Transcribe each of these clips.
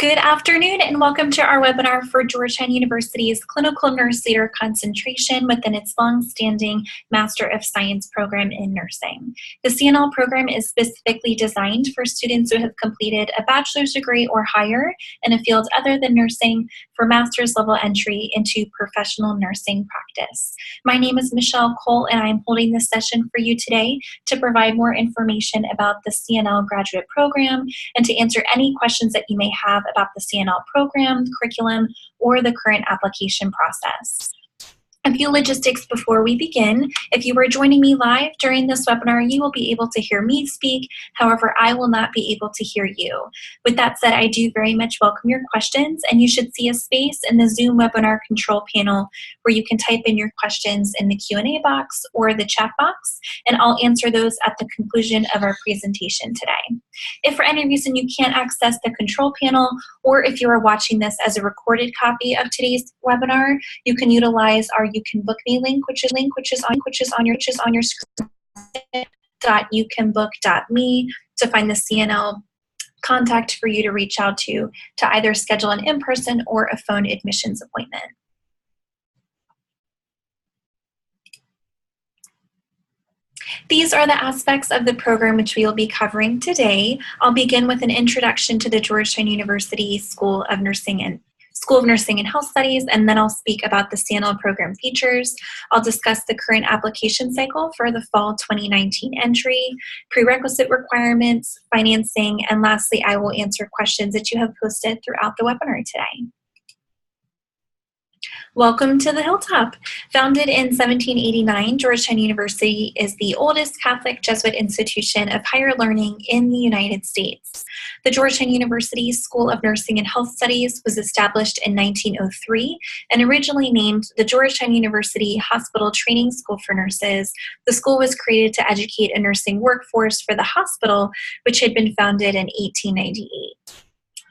Good afternoon and welcome to our webinar for Georgetown University's Clinical Nurse Leader Concentration within its long-standing Master of Science program in nursing. The CNL program is specifically designed for students who have completed a bachelor's degree or higher in a field other than nursing for master's level entry into professional nursing practice. My name is Michelle Cole and I am holding this session for you today to provide more information about the CNL graduate program and to answer any questions that you may have about the CNL program, curriculum, or the current application process. A few logistics before we begin. If you are joining me live during this webinar, you will be able to hear me speak. However, I will not be able to hear you. With that said, I do very much welcome your questions, and you should see a space in the Zoom webinar control panel where you can type in your questions in the Q&A box or the chat box, and I'll answer those at the conclusion of our presentation today. If for any reason you can't access the control panel, or if you are watching this as a recorded copy of today's webinar, you can utilize our You Can Book Me link, which is on your screen, .youcanbook.me, to find the CNL contact for you to reach out to either schedule an in-person or a phone admissions appointment. These are the aspects of the program which we will be covering today. I'll begin with an introduction to the Georgetown University School of Nursing and Health Studies, and then I'll speak about the CNL program features. I'll discuss the current application cycle for the fall 2019 entry, prerequisite requirements, financing, and lastly, I will answer questions that you have posted throughout the webinar today. Welcome to the Hilltop. Founded in 1789, Georgetown University is the oldest Catholic Jesuit institution of higher learning in the United States. The Georgetown University School of Nursing and Health Studies was established in 1903 and originally named the Georgetown University Hospital Training School for Nurses. The school was created to educate a nursing workforce for the hospital, which had been founded in 1898.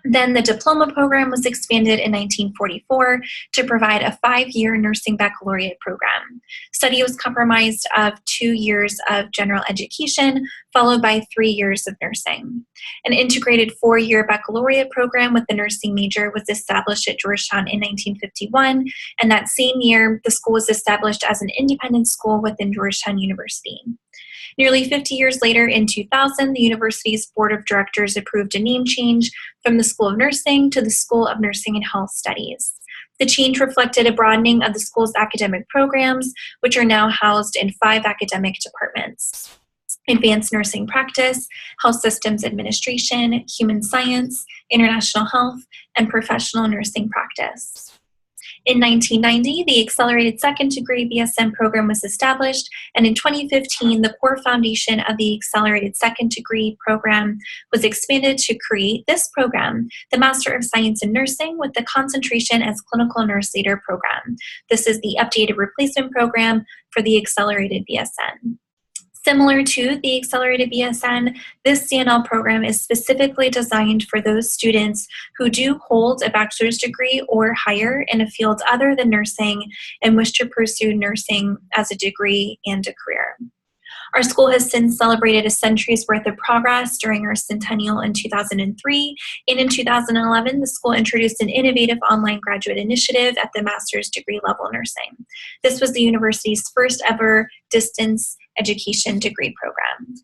Then the diploma program was expanded in 1944 to provide a 5-year nursing baccalaureate program. Study was comprised of 2 years of general education, followed by 3 years of nursing. An integrated 4-year baccalaureate program with the nursing major was established at Georgetown in 1951, and that same year, the school was established as an independent school within Georgetown University. Nearly 50 years later, in 2000, the university's board of directors approved a name change from the School of Nursing to the School of Nursing and Health Studies. The change reflected a broadening of the school's academic programs, which are now housed in 5 academic departments: Advanced Nursing Practice, Health Systems Administration, Human Science, International Health, and Professional Nursing Practice. In 1990, the Accelerated Second Degree BSN program was established, and in 2015, the core foundation of the Accelerated Second Degree program was expanded to create this program, the Master of Science in Nursing, with the concentration as Clinical Nurse Leader program. This is the updated replacement program for the Accelerated BSN. Similar to the Accelerated BSN, this CNL program is specifically designed for those students who do hold a bachelor's degree or higher in a field other than nursing and wish to pursue nursing as a degree and a career. Our school has since celebrated a century's worth of progress during our centennial in 2003, and in 2011, the school introduced an innovative online graduate initiative at the master's degree level nursing. This was the university's first ever distance education degree program.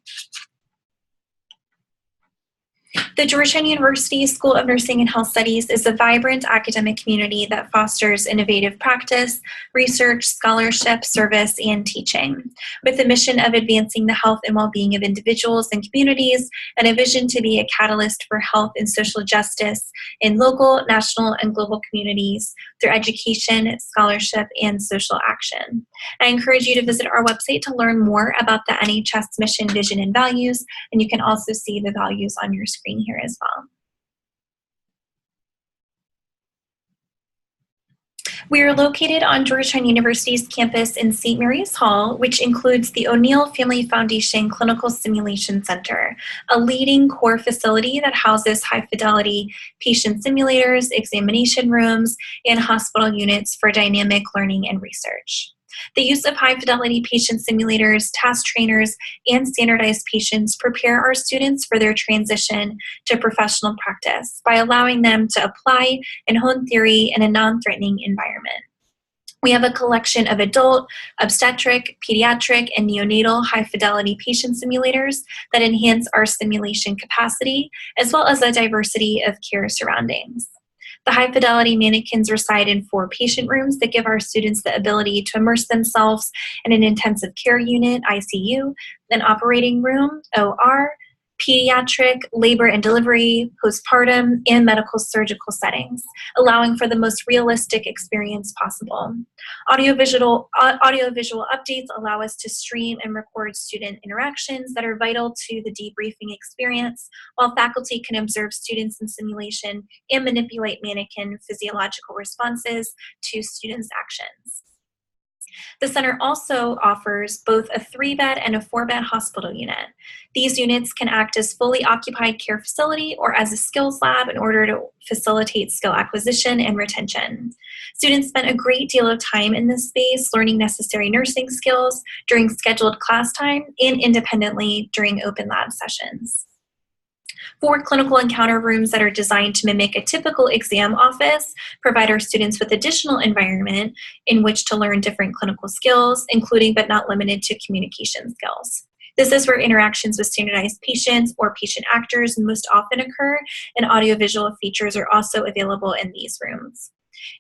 The Georgetown University School of Nursing and Health Studies is a vibrant academic community that fosters innovative practice, research, scholarship, service, and teaching. With a mission of advancing the health and well-being of individuals and communities, and a vision to be a catalyst for health and social justice in local, national, and global communities through education, scholarship, and social action. I encourage you to visit our website to learn more about the NHS mission, vision, and values, and you can also see the values on your screen here as well. We are located on Georgetown University's campus in St. Mary's Hall, which includes the O'Neill Family Foundation Clinical Simulation Center, a leading core facility that houses high-fidelity patient simulators, examination rooms, and hospital units for dynamic learning and research. The use of high-fidelity patient simulators, task trainers, and standardized patients prepare our students for their transition to professional practice by allowing them to apply and hone theory in a non-threatening environment. We have a collection of adult, obstetric, pediatric, and neonatal high-fidelity patient simulators that enhance our simulation capacity, as well as a diversity of care surroundings. The high-fidelity mannequins reside in 4 patient rooms that give our students the ability to immerse themselves in an intensive care unit, ICU, an operating room, OR, pediatric, labor and delivery, postpartum, and medical surgical settings, allowing for the most realistic experience possible. Audiovisual updates allow us to stream and record student interactions that are vital to the debriefing experience, while faculty can observe students in simulation and manipulate mannequin physiological responses to students' actions. The center also offers both a 3-bed and a 4-bed hospital unit. These units can act as fully occupied care facility or as a skills lab in order to facilitate skill acquisition and retention. Students spend a great deal of time in this space learning necessary nursing skills during scheduled class time and independently during open lab sessions. 4 clinical encounter rooms that are designed to mimic a typical exam office provide our students with additional environment in which to learn different clinical skills, including but not limited to communication skills. This is where interactions with standardized patients or patient actors most often occur, and audiovisual features are also available in these rooms.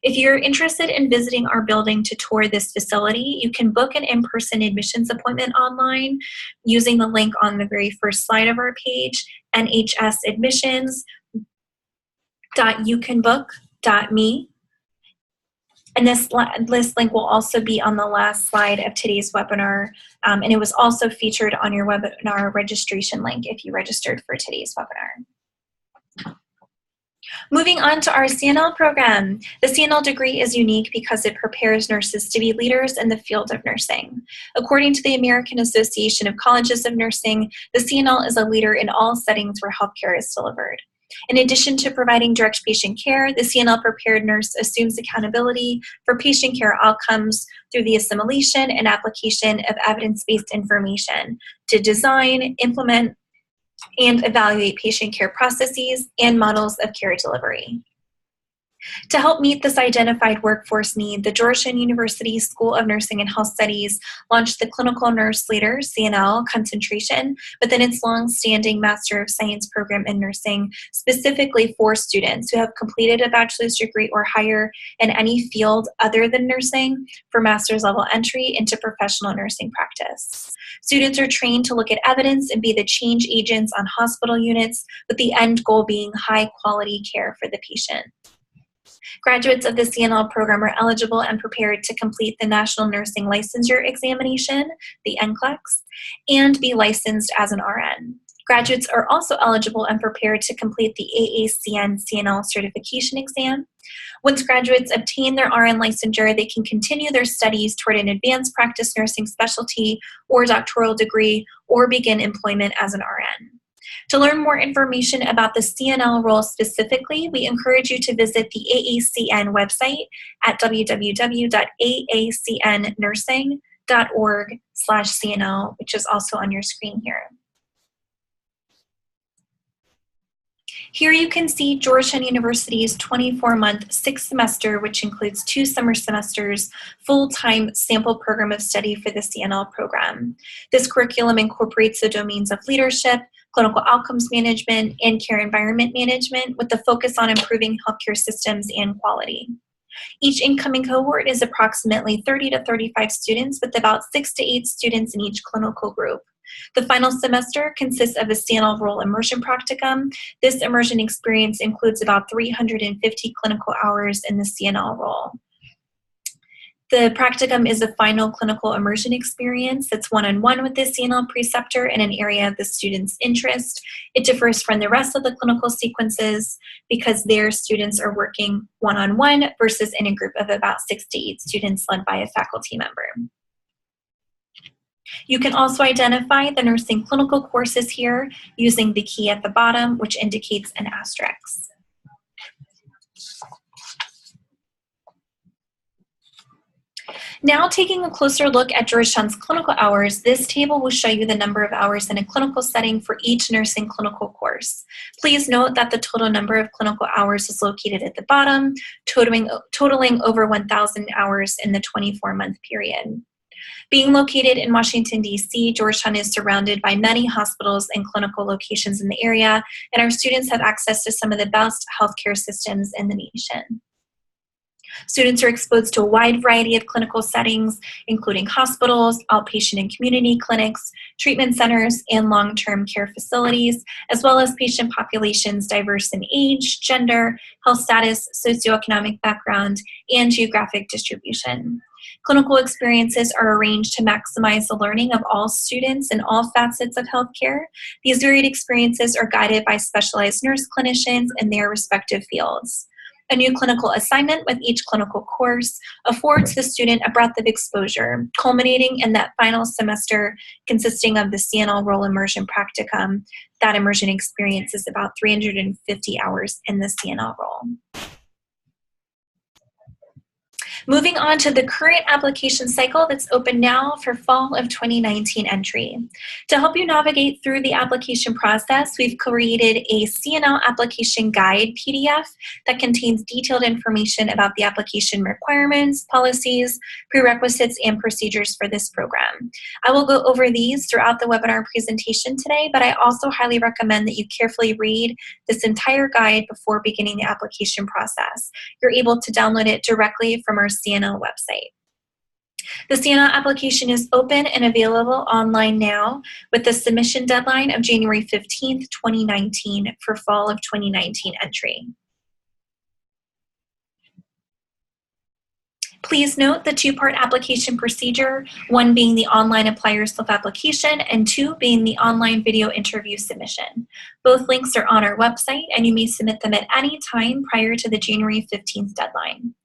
If you're interested in visiting our building to tour this facility, you can book an in-person admissions appointment online using the link on the very first slide of our page, nhsadmissions.youcanbook.me. And this link will also be on the last slide of today's webinar, and it was also featured on your webinar registration link if you registered for today's webinar. Moving on to our CNL program. The CNL degree is unique because it prepares nurses to be leaders in the field of nursing. According to the American Association of Colleges of Nursing, the CNL is a leader in all settings where healthcare is delivered. In addition to providing direct patient care, the CNL prepared nurse assumes accountability for patient care outcomes through the assimilation and application of evidence-based information to design, implement, and evaluate patient care processes and models of care delivery. To help meet this identified workforce need, the Georgetown University School of Nursing and Health Studies launched the Clinical Nurse Leader, CNL, concentration within its long-standing Master of Science program in nursing, specifically for students who have completed a bachelor's degree or higher in any field other than nursing for master's level entry into professional nursing practice. Students are trained to look at evidence and be the change agents on hospital units, with the end goal being high-quality care for the patient. Graduates of the CNL program are eligible and prepared to complete the National Nursing Licensure Examination, the NCLEX, and be licensed as an RN. Graduates are also eligible and prepared to complete the AACN CNL certification exam. Once graduates obtain their RN licensure, they can continue their studies toward an advanced practice nursing specialty or doctoral degree, or begin employment as an RN. To learn more information about the CNL role specifically, we encourage you to visit the AACN website at www.aacnnursing.org/CNL, which is also on your screen here. Here you can see Georgetown University's 24-month 6th semester, which includes 2 summer semesters, full-time sample program of study for the CNL program. This curriculum incorporates the domains of leadership, clinical outcomes management, and care environment management, with the focus on improving healthcare systems and quality. Each incoming cohort is approximately 30 to 35 students, with about 6 to 8 students in each clinical group. The final semester consists of a CNL role immersion practicum. This immersion experience includes about 350 clinical hours in the CNL role. The practicum is a final clinical immersion experience that's one-on-one with the CNL preceptor in an area of the student's interest. It differs from the rest of the clinical sequences because their students are working one-on-one versus in a group of about 6 to 8 students led by a faculty member. You can also identify the nursing clinical courses here using the key at the bottom, which indicates an asterisk. Now, taking a closer look at Georgetown's clinical hours, this table will show you the number of hours in a clinical setting for each nursing clinical course. Please note that the total number of clinical hours is located at the bottom, totaling over 1,000 hours in the 24-month period. Being located in Washington, D.C., Georgetown is surrounded by many hospitals and clinical locations in the area, and our students have access to some of the best healthcare systems in the nation. Students are exposed to a wide variety of clinical settings, including hospitals, outpatient and community clinics, treatment centers, and long-term care facilities, as well as patient populations diverse in age, gender, health status, socioeconomic background, and geographic distribution. Clinical experiences are arranged to maximize the learning of all students in all facets of healthcare. These varied experiences are guided by specialized nurse clinicians in their respective fields. A new clinical assignment with each clinical course affords the student a breadth of exposure, culminating in that final semester consisting of the CNL role immersion practicum. That immersion experience is about 350 hours in the CNL role. Moving on to the current application cycle that's open now for fall of 2019 entry. To help you navigate through the application process, we've created a CNL application guide PDF that contains detailed information about the application requirements, policies, prerequisites, and procedures for this program. I will go over these throughout the webinar presentation today, but I also highly recommend that you carefully read this entire guide before beginning the application process. You're able to download it directly from our CNL website. The CNL application is open and available online now with the submission deadline of January 15th, 2019 for fall of 2019 entry. Please note the two-part application procedure, one being the online apply yourself application and two being the online video interview submission. Both links are on our website and you may submit them at any time prior to the January 15th deadline.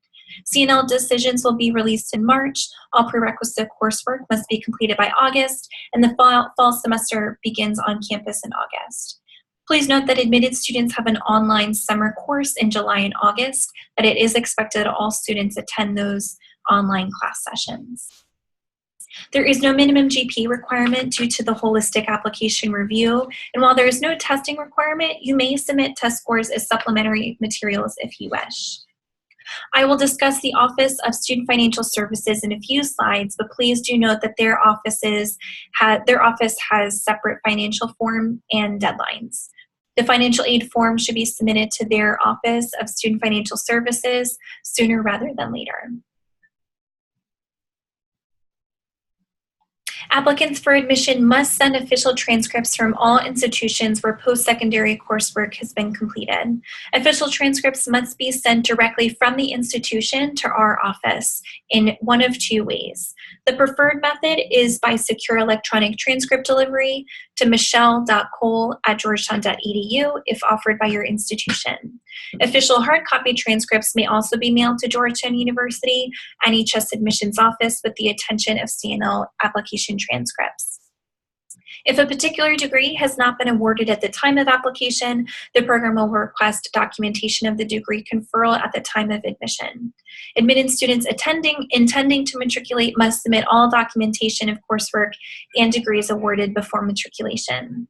CNL decisions will be released in March. All prerequisite coursework must be completed by August, and the fall semester begins on campus in August. Please note that admitted students have an online summer course in July and August, but it is expected that all students attend those online class sessions. There is no minimum GP requirement due to the holistic application review, and while there is no testing requirement, you may submit test scores as supplementary materials if you wish. I will discuss the Office of Student Financial Services in a few slides, but please do note that their office has separate financial form and deadlines. The financial aid form should be submitted to their Office of Student Financial Services sooner rather than later. Applicants for admission must send official transcripts from all institutions where post-secondary coursework has been completed. Official transcripts must be sent directly from the institution to our office in one of two ways. The preferred method is by secure electronic transcript delivery to michelle.cole@georgetown.edu if offered by your institution. Official hard copy transcripts may also be mailed to Georgetown University and NHS admissions office with the attention of CNL application transcripts. If a particular degree has not been awarded at the time of application, the program will request documentation of the degree conferral at the time of admission. Admitted students intending to matriculate must submit all documentation of coursework and degrees awarded before matriculation.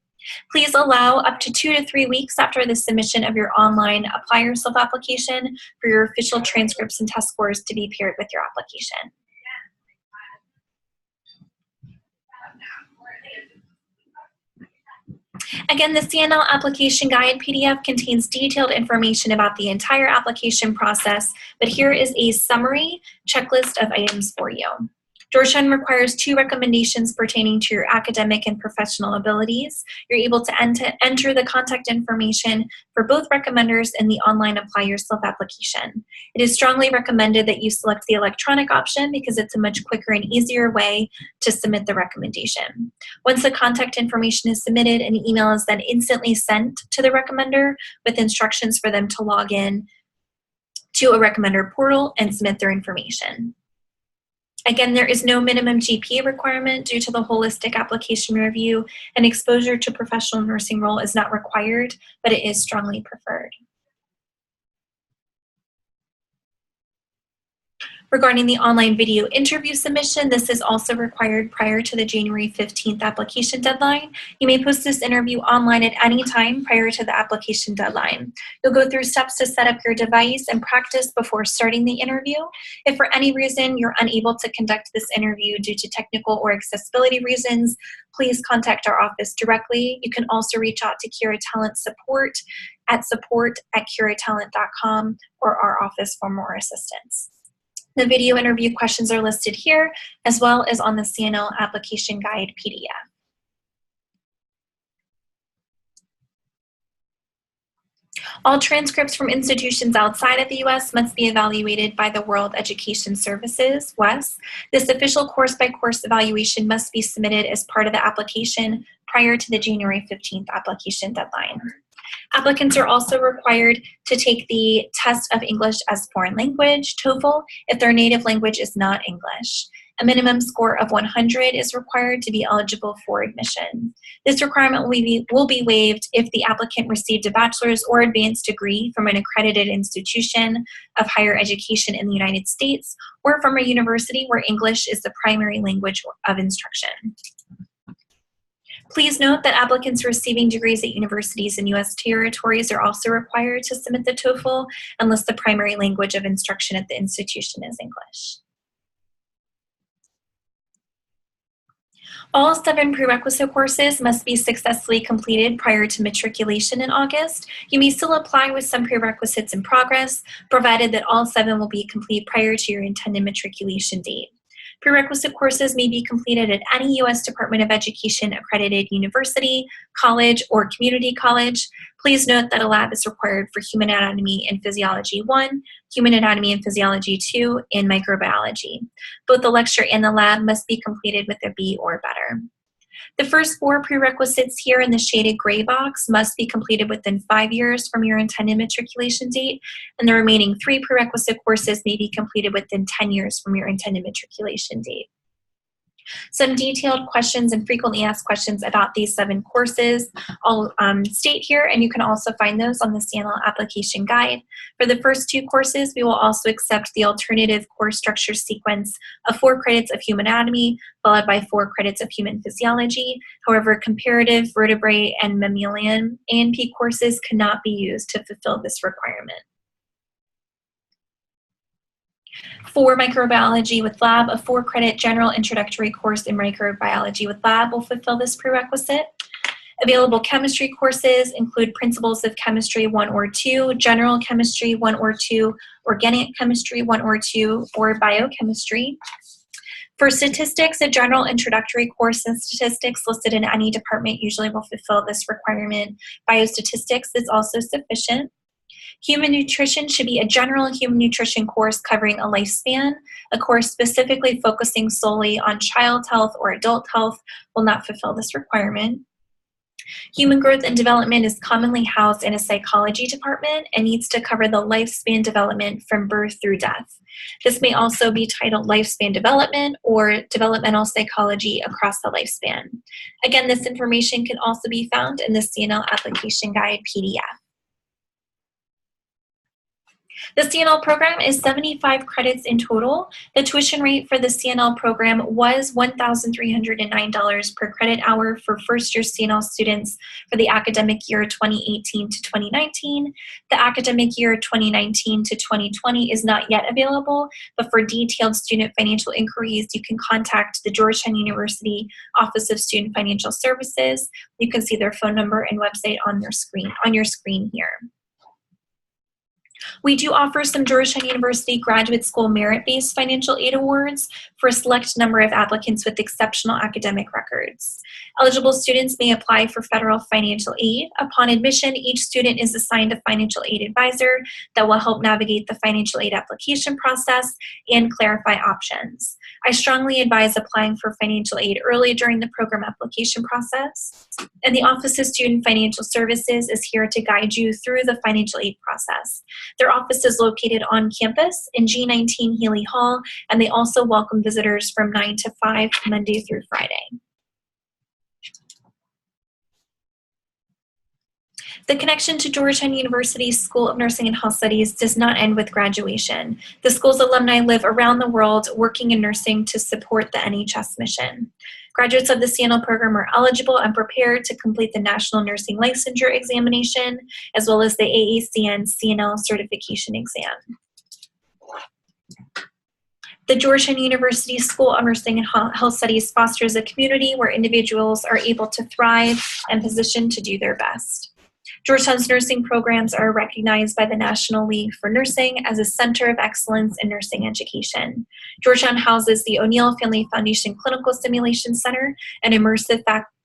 Please allow up to 2 to 3 weeks after the submission of your online Apply Yourself application for your official transcripts and test scores to be paired with your application. Again, the CNL application guide PDF contains detailed information about the entire application process, but here is a summary checklist of items for you. Georgetown requires 2 recommendations pertaining to your academic and professional abilities. You're able to enter the contact information for both recommenders in the online Apply Yourself application. It is strongly recommended that you select the electronic option because it's a much quicker and easier way to submit the recommendation. Once the contact information is submitted, an email is then instantly sent to the recommender with instructions for them to log in to a recommender portal and submit their information. Again, there is no minimum GPA requirement due to the holistic application review, and exposure to professional nursing role is not required, but it is strongly preferred. Regarding the online video interview submission, this is also required prior to the January 15th application deadline. You may post this interview online at any time prior to the application deadline. You'll go through steps to set up your device and practice before starting the interview. If for any reason you're unable to conduct this interview due to technical or accessibility reasons, please contact our office directly. You can also reach out to Kira Talent Support at support@kiratalent.com or our office for more assistance. The video interview questions are listed here, as well as on the CNL Application Guide PDF. All transcripts from institutions outside of the U.S. must be evaluated by the World Education Services, WES. This official course-by-course evaluation must be submitted as part of the application prior to the January 15th application deadline. Applicants are also required to take the test of English as foreign language, TOEFL, if their native language is not English. A minimum score of 100 is required to be eligible for admission. This requirement will be waived if the applicant received a bachelor's or advanced degree from an accredited institution of higher education in the United States or from a university where English is the primary language of instruction. Please note that applicants receiving degrees at universities in U.S. territories are also required to submit the TOEFL unless the primary language of instruction at the institution is English. All 7 prerequisite courses must be successfully completed prior to matriculation in August. You may still apply with some prerequisites in progress, provided that all 7 will be complete prior to your intended matriculation date. Prerequisite courses may be completed at any U.S. Department of Education accredited university, college, or community college. Please note that a lab is required for Human Anatomy and Physiology 1, Human Anatomy and Physiology 2, and Microbiology. Both the lecture and the lab must be completed with a B or better. The first 4 prerequisites here in the shaded gray box must be completed within 5 years from your intended matriculation date, and the remaining 3 prerequisite courses may be completed within 10 years from your intended matriculation date. Some detailed questions and frequently asked questions about these 7 courses I'll state here, and you can also find those on the CNL application guide. For the first 2 courses, we will also accept the alternative course structure sequence of 4 credits of human anatomy, followed by 4 credits of human physiology. However, comparative, vertebrate, and mammalian A&P courses cannot be used to fulfill this requirement. For microbiology with lab, a 4-credit general introductory course in microbiology with lab will fulfill this prerequisite. Available chemistry courses include Principles of Chemistry 1 or 2, General Chemistry 1 or 2, Organic Chemistry 1 or 2, or Biochemistry. For statistics, a general introductory course in statistics listed in any department usually will fulfill this requirement. Biostatistics is also sufficient. Human nutrition should be a general human nutrition course covering a lifespan. A course specifically focusing solely on child health or adult health will not fulfill this requirement. Human growth and development is commonly housed in a psychology department and needs to cover the lifespan development from birth through death. This may also be titled lifespan development or developmental psychology across the lifespan. Again, this information can also be found in the CNL application guide PDF. The CNL program is 75 credits in total. The tuition rate for the CNL program was $1,309 per credit hour for first-year CNL students for the academic year 2018 to 2019. The academic year 2019 to 2020 is not yet available, but for detailed student financial inquiries, you can contact the Georgetown University Office of Student Financial Services. You can see their phone number and website on your screen here. We do offer some Georgetown University Graduate School merit-based financial aid awards for a select number of applicants with exceptional academic records. Eligible students may apply for federal financial aid. Upon admission, each student is assigned a financial aid advisor that will help navigate the financial aid application process and clarify options. I strongly advise applying for financial aid early during the program application process. And the Office of Student Financial Services is here to guide you through the financial aid process. Their office is located on campus in G19 Healy Hall, and they also welcome visitors from 9 to 5, Monday through Friday. The connection to Georgetown University's School of Nursing and Health Studies does not end with graduation. The school's alumni live around the world working in nursing to support the NHS mission. Graduates of the CNL program are eligible and prepared to complete the National Nursing Licensure Examination, as well as the AACN CNL certification exam. The Georgetown University School of Nursing and Health Studies fosters a community where individuals are able to thrive and positioned to do their best. Georgetown's nursing programs are recognized by the National League for Nursing as a center of excellence in nursing education. Georgetown houses the O'Neill Family Foundation Clinical Simulation Center, an immersive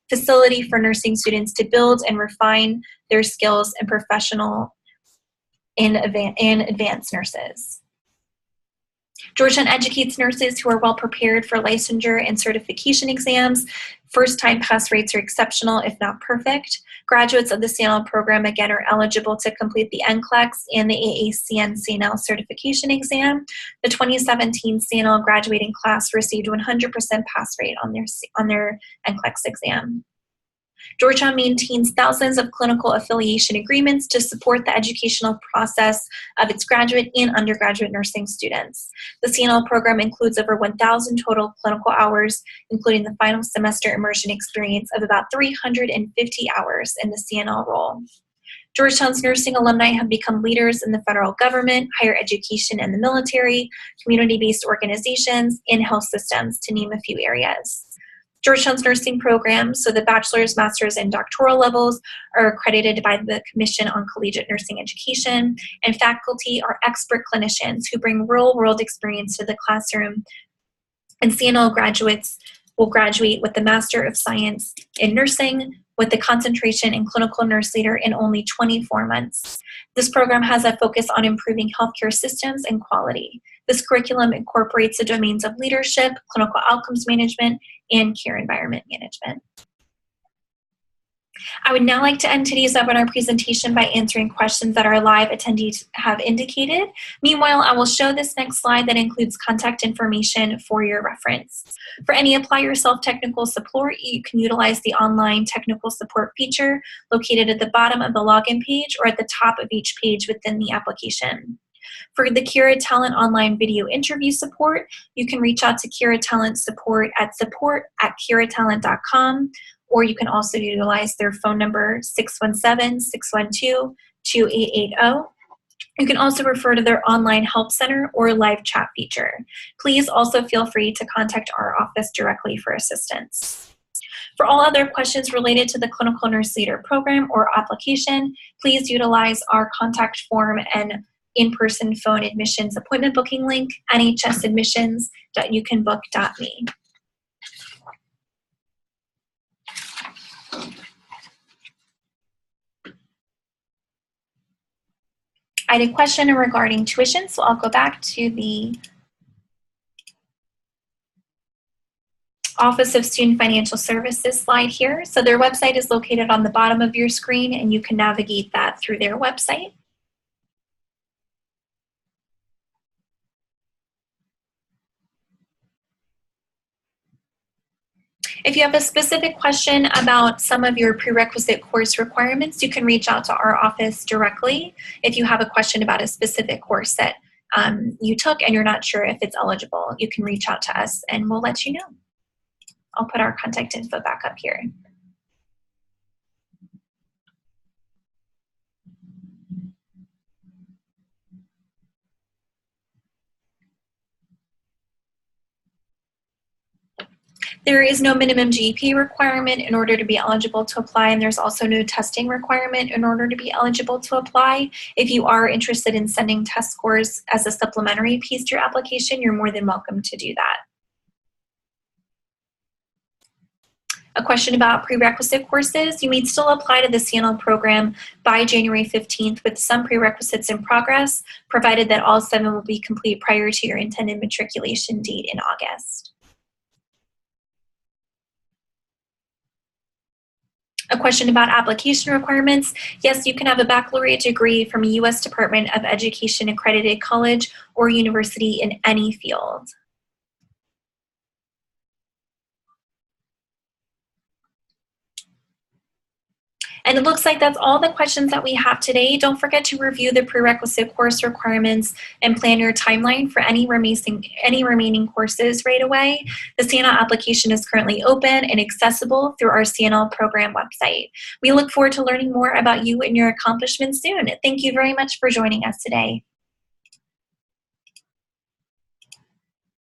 facility for nursing students to build and refine their skills and professional in advanced nurses. Georgetown educates nurses who are well prepared for licensure and certification exams. First-time pass rates are exceptional, if not perfect. Graduates of the CNL program, again, are eligible to complete the NCLEX and the AACN CNL certification exam. The 2017 CNL graduating class received 100% pass rate on their NCLEX exam. Georgetown maintains thousands of clinical affiliation agreements to support the educational process of its graduate and undergraduate nursing students. The CNL program includes over 1,000 total clinical hours, including the final semester immersion experience of about 350 hours in the CNL role. Georgetown's nursing alumni have become leaders in the federal government, higher education and the military, community-based organizations, and health systems, to name a few areas. Georgetown's nursing programs, so the bachelor's, master's, and doctoral levels, are accredited by the Commission on Collegiate Nursing Education, and faculty are expert clinicians who bring real-world experience to the classroom, and CNL graduates will graduate with the Master of Science in Nursing with the concentration in clinical nurse leader in only 24 months. This program has a focus on improving healthcare systems and quality. This curriculum incorporates the domains of leadership, clinical outcomes management, and care environment management. I would now like to end today's webinar presentation by answering questions that our live attendees have indicated. Meanwhile, I will show this next slide that includes contact information for your reference. For any Apply Yourself technical support, you can utilize the online technical support feature located at the bottom of the login page or at the top of each page within the application. For the Kira Talent online video interview support, you can reach out to Kira Talent support at support@kiratalent.com, or you can also utilize their phone number 617-612-2880. You can also refer to their online help center or live chat feature. Please also feel free to contact our office directly for assistance. For all other questions related to the Clinical Nurse Leader program or application, please utilize our contact form and in-person phone admissions appointment booking link, nhsadmissions.youcanbook.me. I had a question regarding tuition, so I'll go back to the Office of Student Financial Services slide here. So their website is located on the bottom of your screen, and you can navigate that through their website. If you have a specific question about some of your prerequisite course requirements, you can reach out to our office directly. If you have a question about a specific course that you took and you're not sure if it's eligible, you can reach out to us and we'll let you know. I'll put our contact info back up here. There is no minimum GPA requirement in order to be eligible to apply, and there's also no testing requirement in order to be eligible to apply. If you are interested in sending test scores as a supplementary piece to your application, you're more than welcome to do that. A question about prerequisite courses. You may still apply to the CNL program by January 15th with some prerequisites in progress, provided that all 7 will be complete prior to your intended matriculation date in August. A question about application requirements. Yes, you can have a baccalaureate degree from a U.S. Department of Education accredited college or university in any field. And it looks like that's all the questions that we have today. Don't forget to review the prerequisite course requirements and plan your timeline for any remaining courses right away. The CNL application is currently open and accessible through our CNL program website. We look forward to learning more about you and your accomplishments soon. Thank you very much for joining us today.